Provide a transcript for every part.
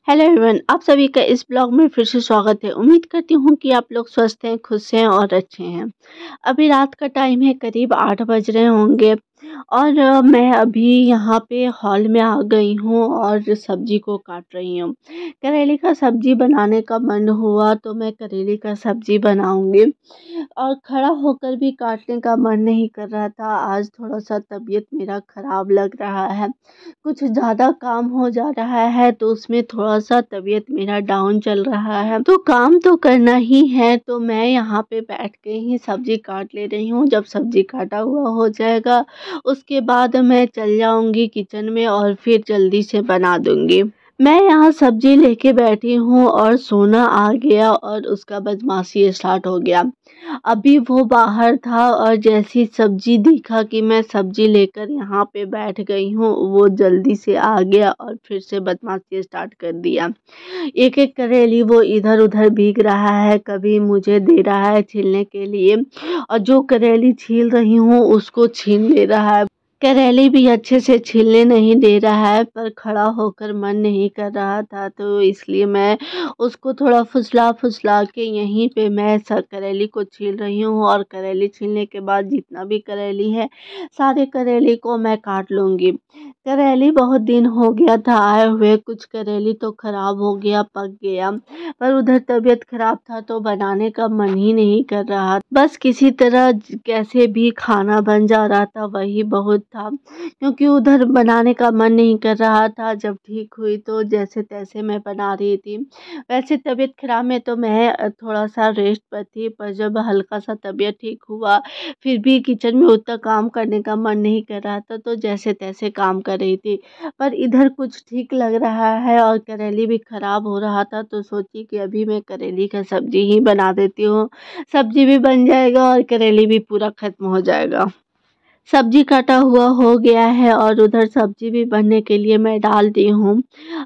Hello everyone, आप सभी का इस ब्लॉग में फिर से स्वागत है। उम्मीद करती हूँ कि आप लोग स्वस्थ हैं, खुश हैं और अच्छे हैं। अभी रात का टाइम है, करीब 8 बज रहे होंगे और मैं अभी यहाँ पे हॉल में आ गई हूँ और सब्जी को काट रही हूँ। करेले का सब्जी बनाने का मन हुआ तो मैं करेले का सब्जी बनाऊंगी और खड़ा होकर भी काटने का मन नहीं कर रहा था। आज थोड़ा सा तबीयत मेरा ख़राब लग रहा है, कुछ ज़्यादा काम हो जा रहा है तो उसमें थोड़ा सा तबीयत मेरा डाउन चल रहा है। तो काम तो करना ही है, तो मैं यहाँ पे बैठ के ही सब्जी काट ले रही हूँ। जब सब्जी काटा हुआ हो जाएगा उसके बाद मैं चल जाऊँगी किचन में और फिर जल्दी से बना दूँगी। मैं यहाँ सब्जी लेके बैठी हूँ और सोना आ गया और उसका बदमाशी स्टार्ट हो गया। अभी वो बाहर था और जैसी सब्जी दिखा कि मैं सब्जी लेकर यहाँ पे बैठ गई हूँ, वो जल्दी से आ गया और फिर से बदमाशी स्टार्ट कर दिया। एक एक करेली वो इधर उधर भीग रहा है, कभी मुझे दे रहा है छीलने के लिए और जो करेली छील रही हूँ उसको छीन ले रहा है। करेली भी अच्छे से छीलने नहीं दे रहा है, पर खड़ा होकर मन नहीं कर रहा था तो इसलिए मैं उसको थोड़ा फुसला फुसला के यहीं पे मैं करेली को छील रही हूँ। और करेली छीलने के बाद जितना भी करेली है सारे करेली को मैं काट लूँगी। करेली बहुत दिन हो गया था आए हुए, कुछ करेली तो ख़राब हो गया, पक गया, पर उधर तबीयत ख़राब था तो बनाने का मन ही नहीं कर रहा। बस किसी तरह कैसे भी खाना बन जा रहा था, वही बहुत था, क्योंकि उधर बनाने का मन नहीं कर रहा था। जब ठीक हुई तो जैसे तैसे मैं बना रही थी। वैसे तबीयत खराब में तो मैं थोड़ा सा रेस्ट पर थी, पर जब हल्का सा तबीयत ठीक हुआ फिर भी किचन में उतना काम करने का मन नहीं कर रहा था तो जैसे तैसे काम कर रही थी। पर इधर कुछ ठीक लग रहा है और करेली भी ख़राब हो रहा था तो सोची कि अभी मैं करेली का सब्जी ही बना देती हूँ। सब्जी भी बन जाएगा और करेली भी पूरा ख़त्म हो जाएगा। सब्जी काटा हुआ हो गया है और उधर सब्जी भी बनने के लिए मैं डाल दी हूँ।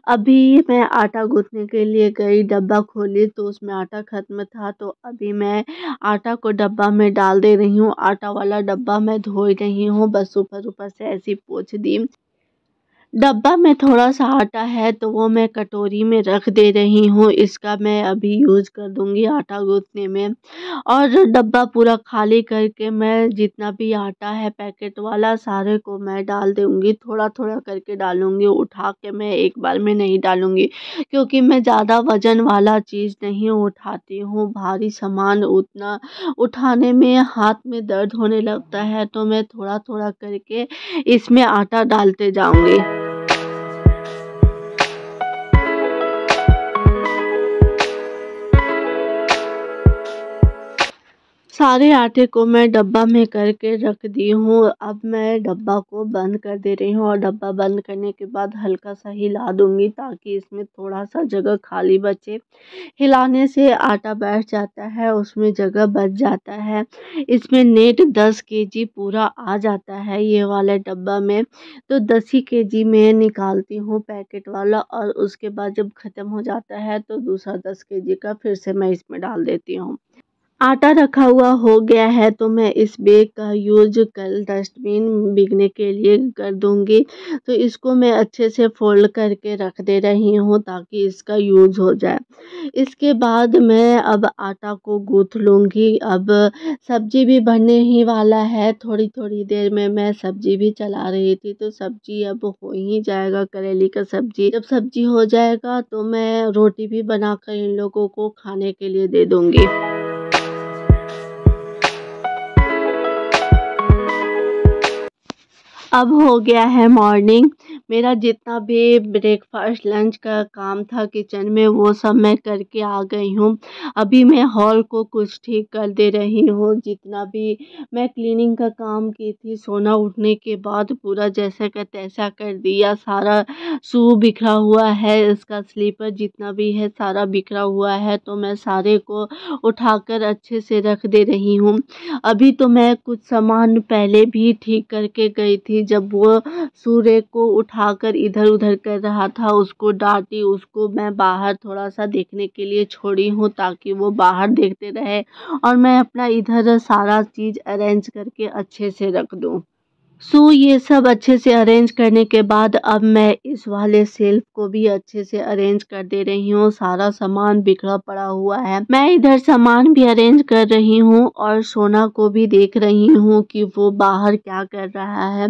अभी मैं आटा गूँथने के लिए गई, डब्बा खोली तो उसमें आटा ख़त्म था तो अभी मैं आटा को डब्बा में डाल दे रही हूँ। आटा वाला डब्बा मैं धो रही हूँ, बस ऊपर ऊपर से ऐसे ही पोंछ दी। डब्बा में थोड़ा सा आटा है तो वो मैं कटोरी में रख दे रही हूँ, इसका मैं अभी यूज़ कर दूँगी आटा गूँथने में। और डब्बा पूरा खाली करके मैं जितना भी आटा है पैकेट वाला सारे को मैं डाल दूँगी, थोड़ा थोड़ा करके डालूँगी, उठा के मैं एक बार में नहीं डालूँगी, क्योंकि मैं ज़्यादा वज़न वाला चीज़ नहीं उठाती हूँ। भारी सामान उतना उठाने में हाथ में दर्द होने लगता है तो मैं थोड़ा थोड़ा करके इसमें आटा डालते जाऊँगी। सारे आटे को मैं डब्बा में करके रख दी हूँ। अब मैं डब्बा को बंद कर दे रही हूँ और डब्बा बंद करने के बाद हल्का सा हिला दूँगी ताकि इसमें थोड़ा सा जगह खाली बचे। हिलाने से आटा बैठ जाता है, उसमें जगह बच जाता है। इसमें नेट 10 केजी पूरा आ जाता है ये वाले डब्बा में, तो 10 ही केजी मैं निकालती हूँ पैकेट वाला और उसके बाद जब ख़त्म हो जाता है तो दूसरा 10 केजी का फिर से मैं इसमें डाल देती हूँ। आटा रखा हुआ हो गया है तो मैं इस बैग का यूज़ कल डस्टबिन बिकने के लिए कर दूँगी। तो इसको मैं अच्छे से फ़ोल्ड करके रख दे रही हूँ ताकि इसका यूज़ हो जाए। इसके बाद मैं अब आटा को गूँथ लूँगी। अब सब्ज़ी भी बनने ही वाला है, थोड़ी-थोड़ी देर में मैं सब्ज़ी भी चला रही थी तो सब्ज़ी अब हो ही जाएगा करेले का सब्ज़ी। जब सब्ज़ी हो जाएगा तो मैं रोटी भी बनाकर इन लोगों को खाने के लिए दे दूँगी। अब हो गया है मॉर्निंग। मेरा जितना भी ब्रेकफास्ट लंच का काम था किचन में वो सब मैं करके आ गई हूँ। अभी मैं हॉल को कुछ ठीक कर दे रही हूँ। जितना भी मैं क्लीनिंग का काम की थी सोना उठने के बाद पूरा जैसा का तैसा कर दिया। सारा शू बिखरा हुआ है, इसका स्लीपर जितना भी है सारा बिखरा हुआ है तो मैं सारे को उठाकर अच्छे से रख दे रही हूँ। अभी तो मैं कुछ सामान पहले भी ठीक करके गई थी। जब वो सूर्य को उठाकर इधर उधर कर रहा था उसको डांटी, उसको मैं बाहर थोड़ा सा देखने के लिए छोड़ी हूँ ताकि वो बाहर देखते रहे और मैं अपना इधर सारा चीज़ अरेंज करके अच्छे से रख दूँ। सो ये सब अच्छे से अरेंज करने के बाद अब मैं इस वाले शेल्फ को भी अच्छे से अरेंज कर दे रही हूँ। सारा सामान बिखरा पड़ा हुआ है। मैं इधर सामान भी अरेंज कर रही हूँ और सोना को भी देख रही हूँ कि वो बाहर क्या कर रहा है।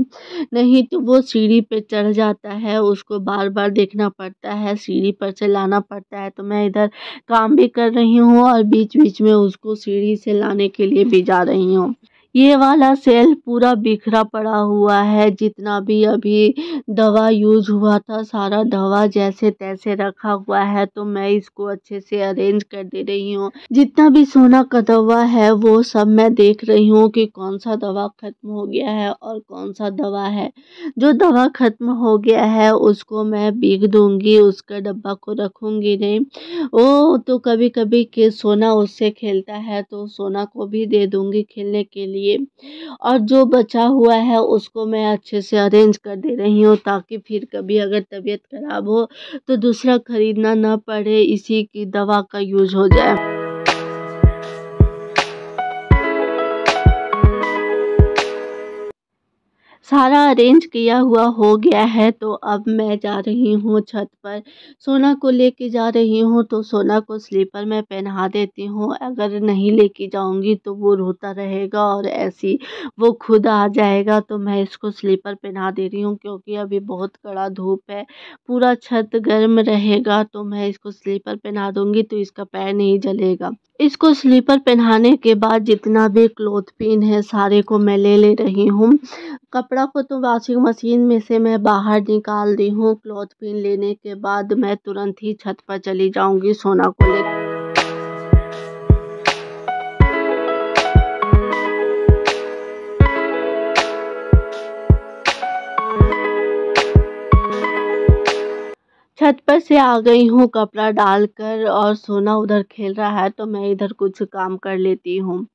नहीं तो वो सीढ़ी पे चढ़ जाता है, उसको बार बार देखना पड़ता है, सीढ़ी पर से लाना पड़ता है। तो मैं इधर काम भी कर रही हूँ और बीच बीच में उसको सीढ़ी से लाने के लिए भी जा रही हूँ। ये वाला शेल्फ पूरा बिखरा पड़ा हुआ है। जितना भी अभी दवा यूज हुआ था, सारा दवा जैसे तैसे रखा हुआ है। तो मैं इसको अच्छे से अरेंज कर दे रही हूँ। जितना भी सोना का दवा है वो सब मैं देख रही हूँ कि कौन सा दवा खत्म हो गया है और कौन सा दवा है। जो दवा खत्म हो गया है उसको मैं बिक दूंगी, उसका डब्बा को रखूंगी नहीं। वो तो कभी कभी के सोना उससे खेलता है तो सोना को भी दे दूंगी खेलने के लिए। और जो बचा हुआ है उसको मैं अच्छे से अरेंज कर दे रही हूँ, ताकि फिर कभी अगर तबीयत खराब हो तो दूसरा खरीदना ना पड़े, इसी की दवा का यूज हो जाए। सारा अरेंज किया हुआ हो गया है तो अब मैं जा रही हूँ छत पर। सोना को लेके जा रही हूँ तो सोना को स्लीपर में पहना देती हूँ। अगर नहीं लेके जाऊँगी तो वो रोता रहेगा और ऐसी वो खुद आ जाएगा। तो मैं इसको स्लीपर पहना दे रही हूँ क्योंकि अभी बहुत कड़ा धूप है, पूरा छत गर्म रहेगा। तो मैं इसको स्लीपर पहना दूँगी तो इसका पैर नहीं जलेगा। इसको स्लीपर पहनाने के बाद जितना भी क्लॉथ पिन है सारे को मैं ले रही हूँ। कपड़ा को तो वॉशिंग मशीन में से मैं बाहर निकाल दी हूँ। क्लॉथ पिन लेने के बाद मैं तुरंत ही छत पर चली जाऊंगी सोना को ले। छत पर से आ गई हूँ कपड़ा डालकर और सोना उधर खेल रहा है तो मैं इधर कुछ काम कर लेती हूँ।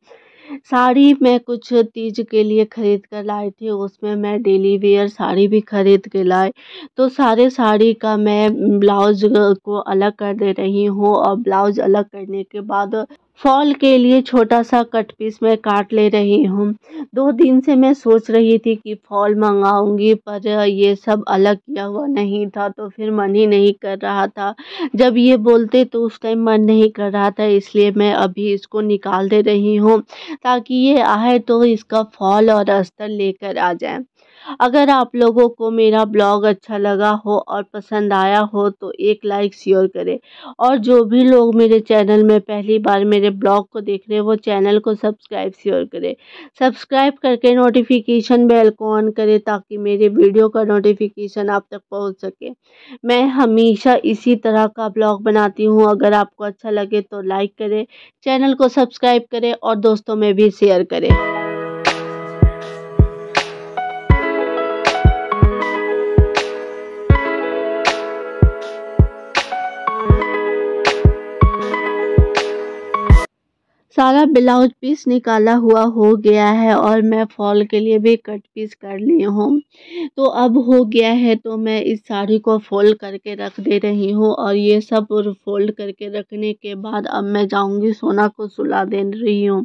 साड़ी मैं कुछ तीज के लिए खरीद कर लाई थी, उसमें मैं डेली वियर साड़ी भी खरीद के लाई। तो सारे साड़ी का मैं ब्लाउज को अलग कर दे रही हूँ और ब्लाउज अलग करने के बाद फॉल के लिए छोटा सा कट पीस मैं काट ले रही हूँ। 2 दिन से मैं सोच रही थी कि फॉल मंगाऊंगी, पर ये सब अलग किया हुआ नहीं था तो फिर मन ही नहीं कर रहा था। जब ये बोलते तो उस टाइम मन नहीं कर रहा था, इसलिए मैं अभी इसको निकाल दे रही हूँ ताकि ये आए तो इसका फॉल और अस्तर लेकर आ जाए। अगर आप लोगों को मेरा ब्लॉग अच्छा लगा हो और पसंद आया हो तो एक लाइक शेयर करें। और जो भी लोग मेरे चैनल में पहली बार मेरे ब्लॉग को देख रहे हैं वो चैनल को सब्सक्राइब शेयर करें। सब्सक्राइब करके नोटिफिकेशन बेल को ऑन करें ताकि मेरे वीडियो का नोटिफिकेशन आप तक पहुंच सके। मैं हमेशा इसी तरह का ब्लॉग बनाती हूँ। अगर आपको अच्छा लगे तो लाइक करें, चैनल को सब्सक्राइब करें और दोस्तों में भी शेयर करें। सारा ब्लाउज पीस निकाला हुआ हो गया है और मैं फॉल के लिए भी कट पीस कर ली हूँ। तो अब हो गया है तो मैं इस साड़ी को फोल्ड करके रख दे रही हूँ और ये सब फोल्ड करके रखने के बाद अब मैं जाऊँगी सोना को सुला दे रही हूँ।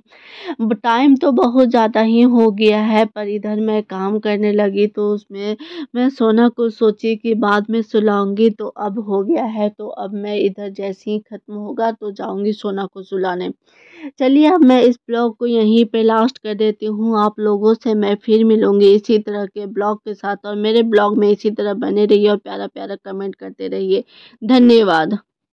टाइम तो बहुत ज़्यादा ही हो गया है पर इधर मैं काम करने लगी तो उसमें मैं सोना को सोची कि बाद में सुलाऊंगी। तो अब हो गया है तो अब मैं इधर जैसे ही ख़त्म होगा तो जाऊंगी सोना को सुलाने। चलिए अब मैं इस ब्लॉग को यहीं पे लास्ट कर देती हूँ। आप लोगों से मैं फिर मिलूंगी इसी तरह के ब्लॉग के साथ और मेरे ब्लॉग में इसी तरह बने रहिए और प्यारा प्यारा कमेंट करते रहिए। धन्यवाद।